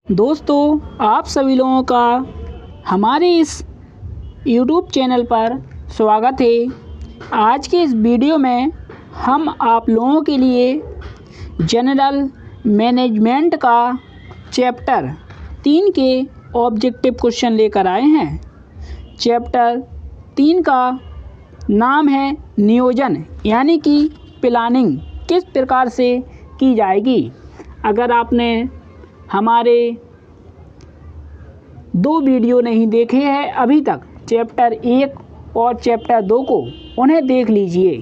दोस्तों, आप सभी लोगों का हमारे इस YouTube चैनल पर स्वागत है। आज के इस वीडियो में हम आप लोगों के लिए जनरल मैनेजमेंट का चैप्टर 3 के ऑब्जेक्टिव क्वेश्चन लेकर आए हैं। चैप्टर 3 का नाम है नियोजन, यानी कि प्लानिंग किस प्रकार से की जाएगी। अगर आपने हमारे 2 वीडियो नहीं देखे हैं अभी तक, चैप्टर 1 और चैप्टर 2 को, उन्हें देख लीजिए,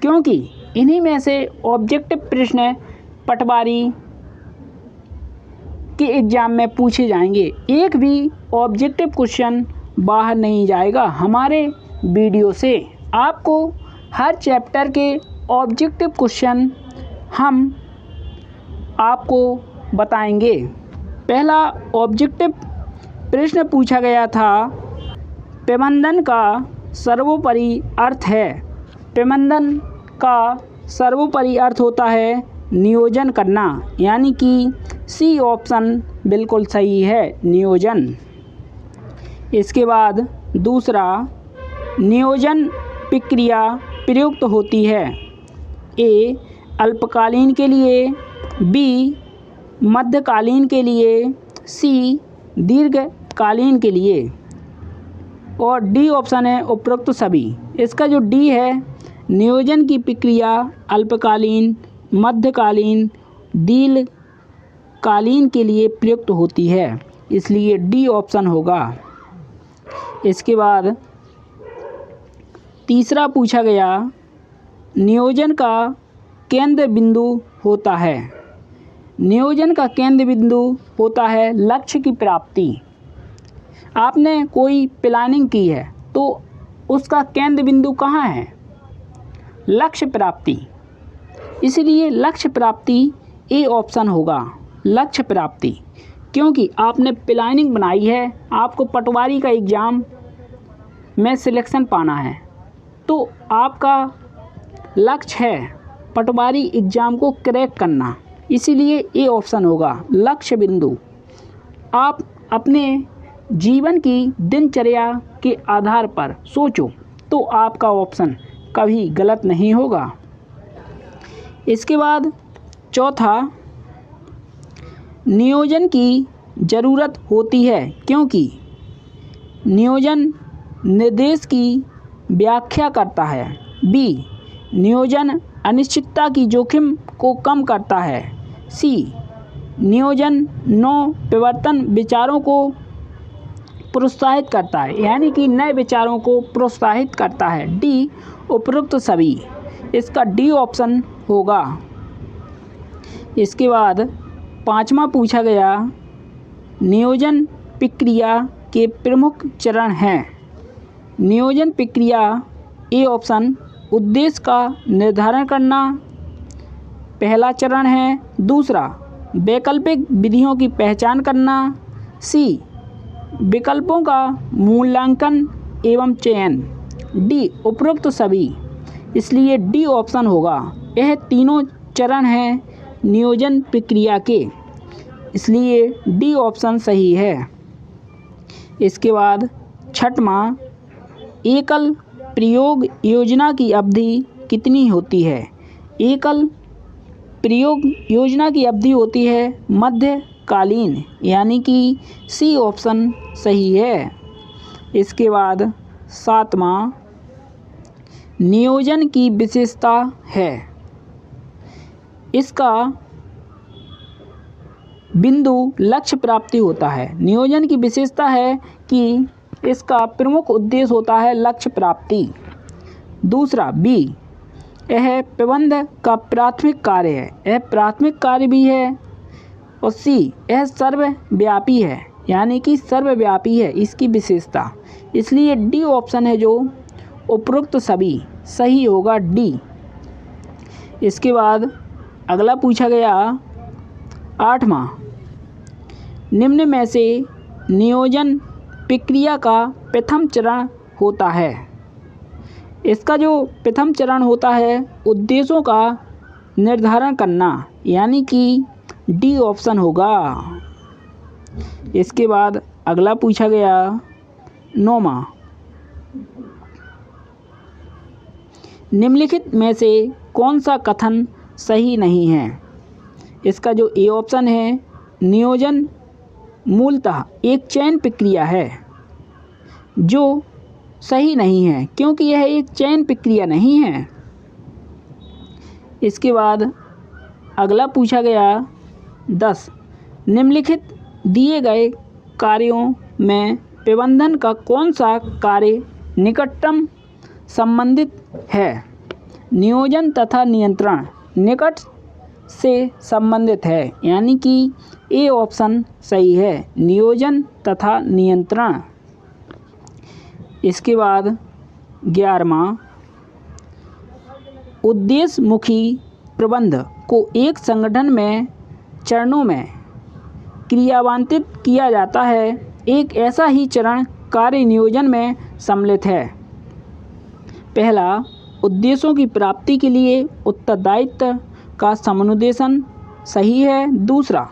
क्योंकि इन्हीं में से ऑब्जेक्टिव प्रश्न पटवारी के एग्ज़ाम में पूछे जाएंगे। एक भी ऑब्जेक्टिव क्वेश्चन बाहर नहीं जाएगा हमारे वीडियो से। आपको हर चैप्टर के ऑब्जेक्टिव क्वेश्चन हम आपको बताएंगे। पहला ऑब्जेक्टिव प्रश्न पूछा गया था, प्रबंधन का सर्वोपरि अर्थ है। प्रबंधन का सर्वोपरि अर्थ होता है नियोजन करना, यानी कि सी ऑप्शन बिल्कुल सही है, नियोजन। इसके बाद दूसरा, नियोजन प्रक्रिया प्रयुक्त होती है। ए अल्पकालीन के लिए, बी मध्यकालीन के लिए, सी दीर्घकालीन के लिए, और डी ऑप्शन है उपरोक्त सभी। इसका जो डी है, नियोजन की प्रक्रिया अल्पकालीन, मध्यकालीन, दीर्घकालीन के लिए प्रयुक्त होती है, इसलिए डी ऑप्शन होगा। इसके बाद तीसरा पूछा गया, नियोजन का केंद्र बिंदु होता है। नियोजन का केंद्र बिंदु होता है लक्ष्य की प्राप्ति। आपने कोई प्लानिंग की है तो उसका केंद्र बिंदु कहाँ है? लक्ष्य प्राप्ति, इसलिए लक्ष्य प्राप्ति ए ऑप्शन होगा, लक्ष्य प्राप्ति। क्योंकि आपने प्लानिंग बनाई है, आपको पटवारी का एग्ज़ाम में सिलेक्शन पाना है, तो आपका लक्ष्य है पटवारी एग्ज़ाम को क्रैक करना, इसीलिए ए ऑप्शन होगा, लक्ष्य बिंदु। आप अपने जीवन की दिनचर्या के आधार पर सोचो तो आपका ऑप्शन कभी गलत नहीं होगा। इसके बाद चौथा, नियोजन की ज़रूरत होती है क्योंकि नियोजन निर्देश की व्याख्या करता है। बी नियोजन अनिश्चितता की जोखिम को कम करता है। सी नियोजन नव प्रवर्तन विचारों को प्रोत्साहित करता है, यानी कि नए विचारों को प्रोत्साहित करता है। डी उपरोक्त सभी, इसका डी ऑप्शन होगा। इसके बाद पांचवा पूछा गया, नियोजन प्रक्रिया के प्रमुख चरण हैं। नियोजन प्रक्रिया ए ऑप्शन, उद्देश्य का निर्धारण करना पहला चरण है। दूसरा, वैकल्पिक विधियों की पहचान करना। सी विकल्पों का मूल्यांकन एवं चयन। डी उपरोक्त सभी, इसलिए डी ऑप्शन होगा। यह तीनों चरण हैं नियोजन प्रक्रिया के, इसलिए डी ऑप्शन सही है। इसके बाद छठवां, एकल प्रयोग योजना की अवधि कितनी होती है? एकल प्रयोग योजना की अवधि होती है मध्यकालीन, यानी कि सी ऑप्शन सही है। इसके बाद सातवां, नियोजन की विशेषता है। इसका बिंदु लक्ष्य प्राप्ति होता है। नियोजन की विशेषता है कि इसका प्रमुख उद्देश्य होता है लक्ष्य प्राप्ति। दूसरा, बी यह प्रबंध का प्राथमिक कार्य है, यह प्राथमिक कार्य भी है। और सी यह सर्वव्यापी है, यानी कि सर्वव्यापी है इसकी विशेषता, इसलिए डी ऑप्शन है जो उपरोक्त सभी सही होगा, डी। इसके बाद अगला पूछा गया, आठवां, निम्न में से नियोजन प्रक्रिया का प्रथम चरण होता है। इसका जो प्रथम चरण होता है उद्देश्यों का निर्धारण करना, यानी कि डी ऑप्शन होगा। इसके बाद अगला पूछा गया 9वां, निम्नलिखित में से कौन सा कथन सही नहीं है। इसका जो ए ऑप्शन है, नियोजन मूलतः एक चयन प्रक्रिया है, जो सही नहीं है क्योंकि यह एक चयन प्रक्रिया नहीं है। इसके बाद अगला पूछा गया 10, निम्नलिखित दिए गए कार्यों में प्रबंधन का कौन सा कार्य निकटतम संबंधित है। नियोजन तथा नियंत्रण निकट से संबंधित है, यानी कि ए ऑप्शन सही है, नियोजन तथा नियंत्रण। इसके बाद 11वां, उद्देश्यमुखी प्रबंध को एक संगठन में चरणों में क्रियान्वित किया जाता है। एक ऐसा ही चरण कार्य नियोजन में सम्मिलित है। पहला, उद्देश्यों की प्राप्ति के लिए उत्तरदायित्व का समुन्देशन सही है। दूसरा,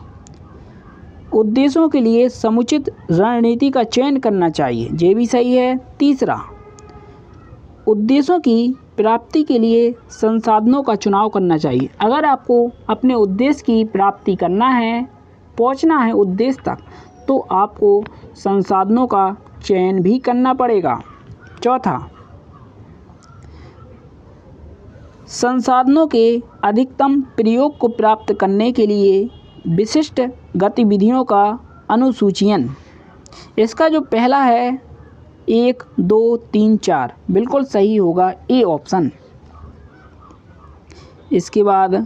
उद्देश्यों के लिए समुचित रणनीति का चयन करना चाहिए, ये भी सही है। तीसरा, उद्देश्यों की प्राप्ति के लिए संसाधनों का चुनाव करना चाहिए। अगर आपको अपने उद्देश्य की प्राप्ति करना है, पहुंचना है उद्देश्य तक, तो आपको संसाधनों का चयन भी करना पड़ेगा। चौथा, संसाधनों के अधिकतम प्रयोग को प्राप्त करने के लिए विशिष्ट गतिविधियों का अनुसूचीयन। इसका जो पहला है 1, 2, 3, 4 बिल्कुल सही होगा, ए ऑप्शन। इसके बाद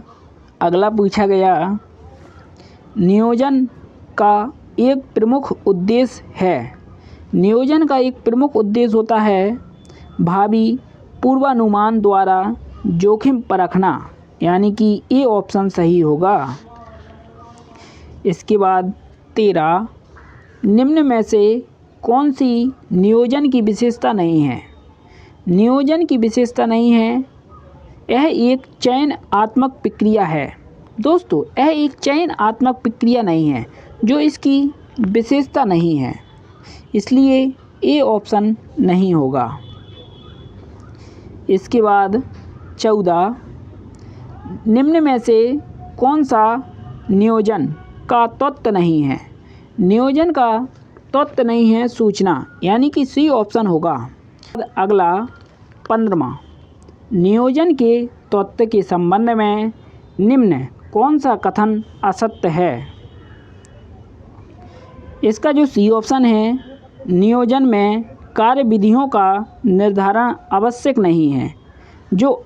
अगला पूछा गया, नियोजन का एक प्रमुख उद्देश्य है। नियोजन का एक प्रमुख उद्देश्य होता है भावी पूर्वानुमान द्वारा जोखिम परखना, यानी कि ए ऑप्शन सही होगा। इसके बाद 13, निम्न में से कौन सी नियोजन की विशेषता नहीं है। नियोजन की विशेषता नहीं है, यह एक चयनात्मक प्रक्रिया है। दोस्तों, यह एक चयनात्मक प्रक्रिया नहीं है, जो इसकी विशेषता नहीं है, इसलिए ए ऑप्शन नहीं होगा। इसके बाद 14, निम्न में से कौन सा नियोजन का तत्व नहीं है। नियोजन का तत्व नहीं है सूचना, यानी कि सी ऑप्शन होगा। अगला 15वां, नियोजन के तत्व के संबंध में निम्न कौन सा कथन असत्य है। इसका जो सी ऑप्शन है, नियोजन में कार्यविधियों का निर्धारण आवश्यक नहीं है, जो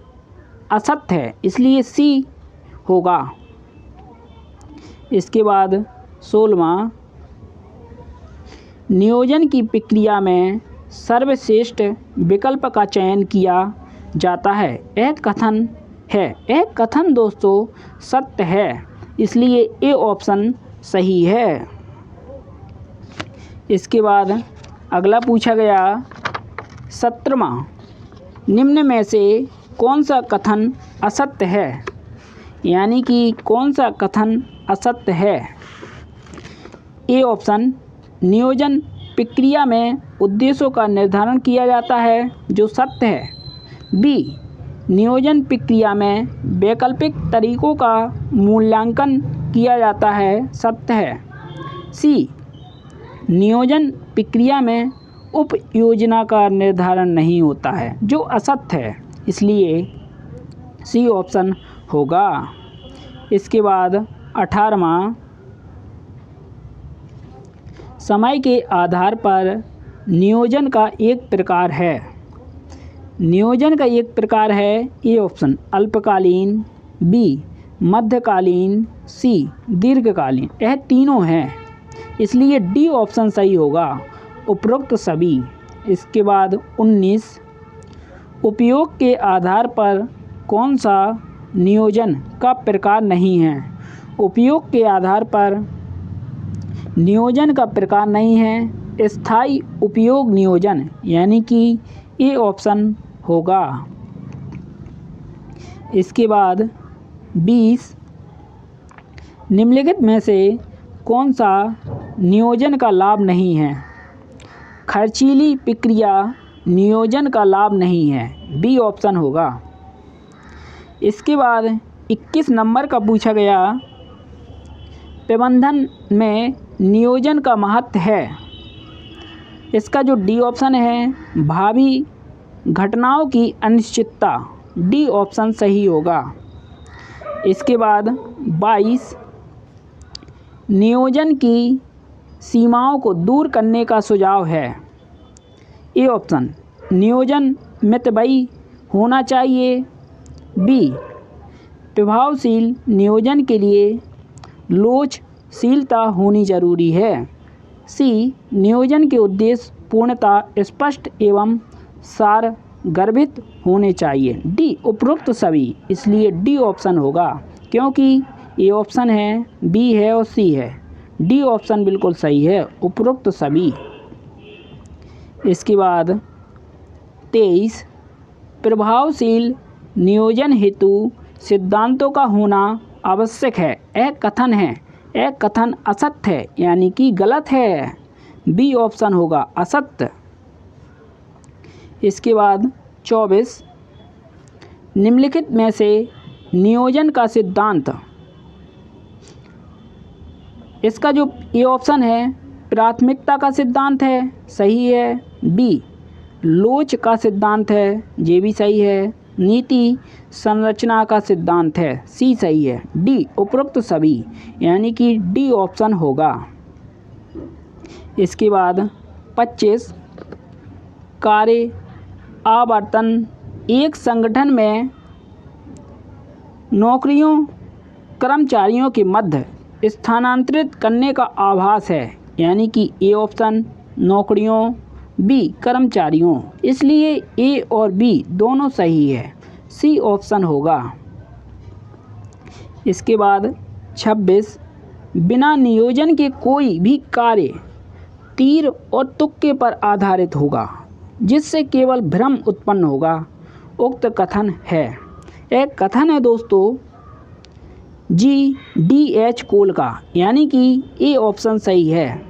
असत्य है, इसलिए सी होगा। इसके बाद 16वां, नियोजन की प्रक्रिया में सर्वश्रेष्ठ विकल्प का चयन किया जाता है, यह कथन है। यह कथन दोस्तों सत्य है, इसलिए ए ऑप्शन सही है। इसके बाद अगला पूछा गया 17वां, निम्न में से कौन सा कथन असत्य है, यानी कि कौन सा कथन असत्य है। ए ऑप्शन, नियोजन प्रक्रिया में उद्देश्यों का निर्धारण किया जाता है, जो सत्य है। बी, नियोजन प्रक्रिया में वैकल्पिक तरीकों का मूल्यांकन किया जाता है, सत्य है। सी, नियोजन प्रक्रिया में उप योजना का निर्धारण नहीं होता है, जो असत्य है, इसलिए सी ऑप्शन होगा। इसके बाद 18वां, समय के आधार पर नियोजन का एक प्रकार है। नियोजन का एक प्रकार है, ए ऑप्शन अल्पकालीन, बी मध्यकालीन, सी दीर्घकालीन। यह तीनों हैं, इसलिए डी ऑप्शन सही होगा, उपरोक्त सभी। इसके बाद 19, उपयोग के आधार पर कौन सा नियोजन का प्रकार नहीं है। उपयोग के आधार पर नियोजन का प्रकार नहीं है, स्थायी उपयोग नियोजन, यानी कि ए ऑप्शन होगा। इसके बाद 20, निम्नलिखित में से कौन सा नियोजन का लाभ नहीं है। खर्चीली प्रक्रिया नियोजन का लाभ नहीं है, बी ऑप्शन होगा। इसके बाद 21 नंबर का पूछा गया, प्रबंधन में नियोजन का महत्व है। इसका जो डी ऑप्शन है, भावी घटनाओं की अनिश्चितता, डी ऑप्शन सही होगा। इसके बाद 22, नियोजन की सीमाओं को दूर करने का सुझाव है। ए ऑप्शन, नियोजन मितव्ययी होना चाहिए। बी, प्रभावशील नियोजन के लिए लोचशीलता होनी जरूरी है। सी, नियोजन के उद्देश्य पूर्णतः स्पष्ट एवं सारगर्भित होने चाहिए। डी, उपरोक्त सभी, इसलिए डी ऑप्शन होगा, क्योंकि ए ऑप्शन है, बी है और सी है। डी ऑप्शन बिल्कुल सही है, उपरोक्त सभी। इसके बाद 23, प्रभावशील नियोजन हेतु सिद्धांतों का होना आवश्यक है। यह कथन है, यह कथन असत्य है, यानी कि गलत है। बी ऑप्शन होगा, असत्य। इसके बाद 24, निम्नलिखित में से नियोजन का सिद्धांत, इसका जो ए ऑप्शन है, प्राथमिकता का सिद्धांत है, सही है। बी, लोच का सिद्धांत है, ये भी सही है। नीति संरचना का सिद्धांत है, सी सही है। डी, उपरोक्त सभी, यानी कि डी ऑप्शन होगा। इसके बाद 25, कार्य आवर्तन एक संगठन में नौकरियों कर्मचारियों के मध्य स्थानांतरित करने का आभास है, यानी कि ए ऑप्शन नौकरियों, बी कर्मचारियों, इसलिए ए और बी दोनों सही है, सी ऑप्शन होगा। इसके बाद 26, बिना नियोजन के कोई भी कार्य तीर और तुक्के पर आधारित होगा, जिससे केवल भ्रम उत्पन्न होगा। उक्त कथन है, एक कथन है दोस्तों GDH कोल का, यानी कि ए ऑप्शन सही है।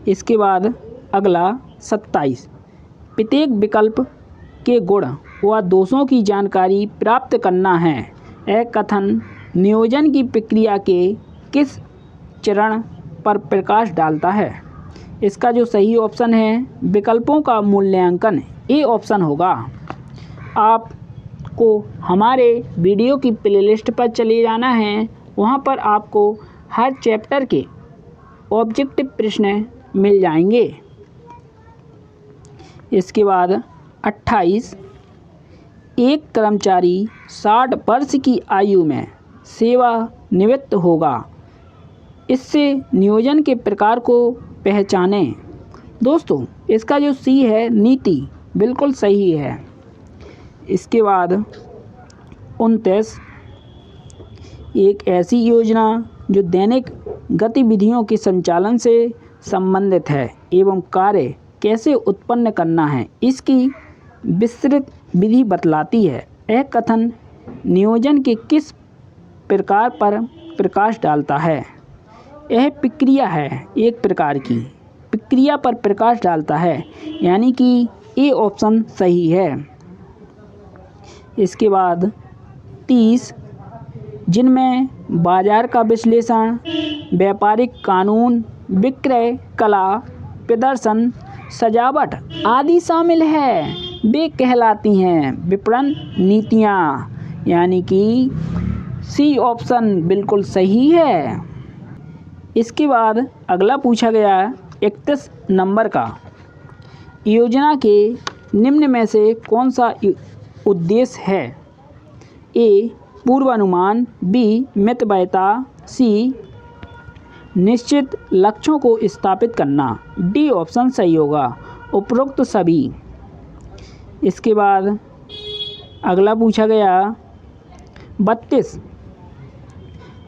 इसके बाद अगला 27, प्रत्येक विकल्प के गुण व दोषों की जानकारी प्राप्त करना है। यह कथन नियोजन की प्रक्रिया के किस चरण पर प्रकाश डालता है। इसका जो सही ऑप्शन है, विकल्पों का मूल्यांकन, ए ऑप्शन होगा। आपको हमारे वीडियो की प्लेलिस्ट पर चले जाना है, वहाँ पर आपको हर चैप्टर के ऑब्जेक्टिव प्रश्न मिल जाएंगे। इसके बाद 28, एक कर्मचारी 60 वर्ष की आयु में सेवानिवृत्त होगा, इससे नियोजन के प्रकार को पहचानें। दोस्तों इसका जो सी है, नीति, बिल्कुल सही है। इसके बाद 29, एक ऐसी योजना जो दैनिक गतिविधियों के संचालन से संबंधित है एवं कार्य कैसे उत्पन्न करना है, इसकी विस्तृत विधि बतलाती है। यह कथन नियोजन के किस प्रकार पर प्रकाश डालता है। यह प्रक्रिया है, एक प्रकार की प्रक्रिया पर प्रकाश डालता है, यानी कि ए ऑप्शन सही है। इसके बाद 30, जिनमें बाजार का विश्लेषण, व्यापारिक कानून, विक्रय कला, प्रदर्शन, सजावट आदि शामिल है, वे कहलाती हैं विपणन नीतियाँ, यानी कि सी ऑप्शन बिल्कुल सही है। इसके बाद अगला पूछा गया 31 नंबर का, योजना के निम्न में से कौन सा उद्देश्य है। ए, पूर्वानुमान, बी, मितव्ययिता, सी, निश्चित लक्ष्यों को स्थापित करना, डी ऑप्शन सही होगा, उपरोक्त सभी। इसके बाद अगला पूछा गया 32,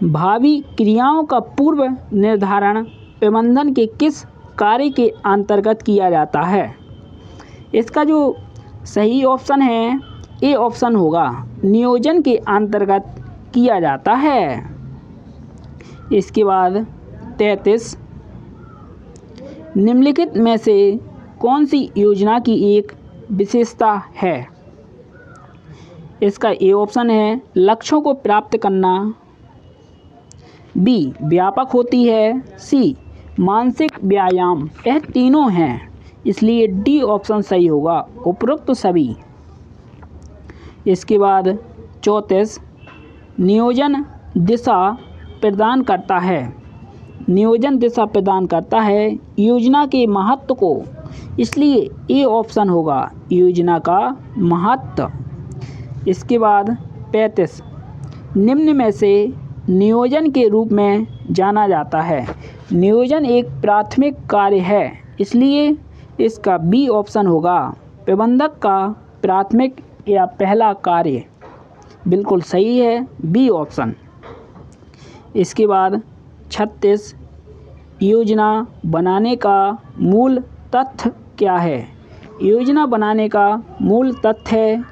भावी क्रियाओं का पूर्व निर्धारण प्रबंधन के किस कार्य के अंतर्गत किया जाता है। इसका जो सही ऑप्शन है, ए ऑप्शन होगा, नियोजन के अंतर्गत किया जाता है। इसके बाद 33, निम्नलिखित में से कौन सी योजना की एक विशेषता है? इसका ए ऑप्शन है लक्ष्यों को प्राप्त करना, बी व्यापक होती है, सी मानसिक व्यायाम। यह तीनों हैं, इसलिए डी ऑप्शन सही होगा, उपरोक्त सभी। इसके बाद 34, नियोजन दिशा प्रदान करता है। नियोजन दिशा प्रदान करता है योजना के महत्व को, इसलिए ए ऑप्शन होगा योजना का महत्व। इसके बाद 35, निम्न में से नियोजन के रूप में जाना जाता है। नियोजन एक प्राथमिक कार्य है, इसलिए इसका बी ऑप्शन होगा प्रबंधक का प्राथमिक या पहला कार्य। बिल्कुल सही है, बी ऑप्शन। इसके बाद 36, योजना बनाने का मूल तथ्य क्या है? योजना बनाने का मूल तथ्य है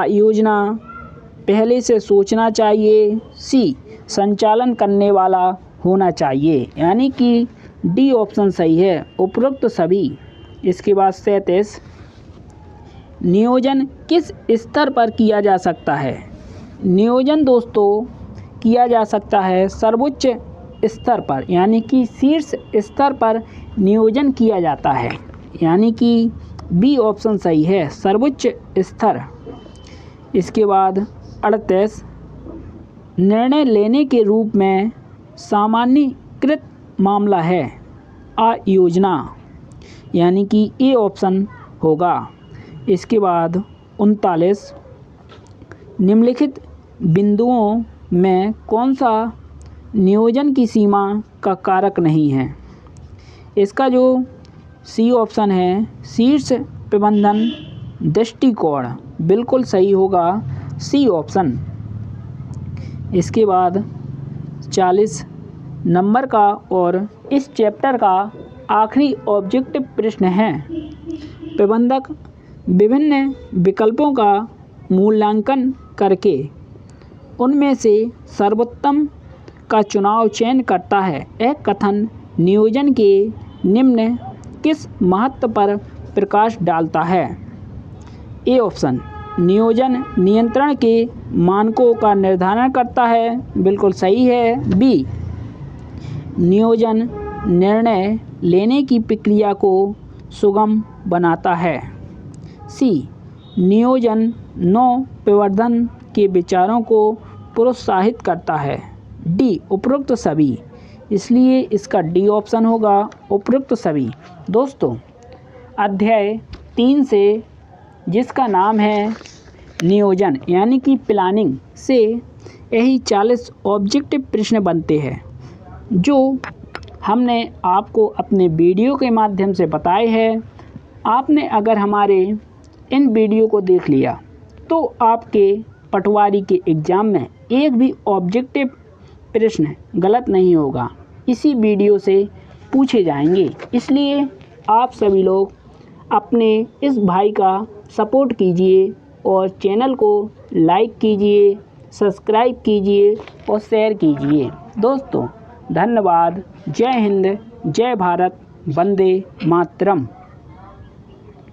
योजना पहले से सोचना चाहिए, सी संचालन करने वाला होना चाहिए, यानी कि डी ऑप्शन सही है, उपरोक्त सभी। इसके बाद 37, नियोजन किस स्तर पर किया जा सकता है? नियोजन दोस्तों किया जा सकता है सर्वोच्च स्तर पर, यानी कि शीर्ष स्तर पर नियोजन किया जाता है, यानी कि बी ऑप्शन सही है, सर्वोच्च स्तर। इसके बाद 38, निर्णय लेने के रूप में सामान्यीकृत मामला है योजना, यानी कि ए ऑप्शन होगा। इसके बाद 39, निम्नलिखित बिंदुओं में कौन सा नियोजन की सीमा का कारक नहीं है? इसका जो सी ऑप्शन है शीर्ष प्रबंधन दृष्टिकोण, बिल्कुल सही होगा, सी ऑप्शन। इसके बाद 40 नंबर का और इस चैप्टर का आखिरी ऑब्जेक्टिव प्रश्न है, प्रबंधक विभिन्न विकल्पों का मूल्यांकन करके उनमें से सर्वोत्तम का चयन करता है। यह कथन नियोजन के निम्न किस महत्व पर प्रकाश डालता है? ए ऑप्शन, नियोजन नियंत्रण के मानकों का निर्धारण करता है, बिल्कुल सही है, बी नियोजन निर्णय लेने की प्रक्रिया को सुगम बनाता है, सी नियोजन प्रवर्धन के विचारों को प्रोत्साहित करता है, डी उपरोक्त सभी, इसलिए इसका डी ऑप्शन होगा, उपरोक्त सभी। दोस्तों अध्याय 3 से जिसका नाम है नियोजन यानी कि प्लानिंग से यही 40 ऑब्जेक्टिव प्रश्न बनते हैं जो हमने आपको अपने वीडियो के माध्यम से बताए हैं। आपने अगर हमारे इन वीडियो को देख लिया तो आपके पटवारी के एग्ज़ाम में एक भी ऑब्जेक्टिव प्रश्न गलत नहीं होगा, इसी वीडियो से पूछे जाएंगे। इसलिए आप सभी लोग अपने इस भाई का सपोर्ट कीजिए और चैनल को लाइक कीजिए, सब्सक्राइब कीजिए और शेयर कीजिए। दोस्तों धन्यवाद। जय हिंद, जय भारत, वंदे मातरम।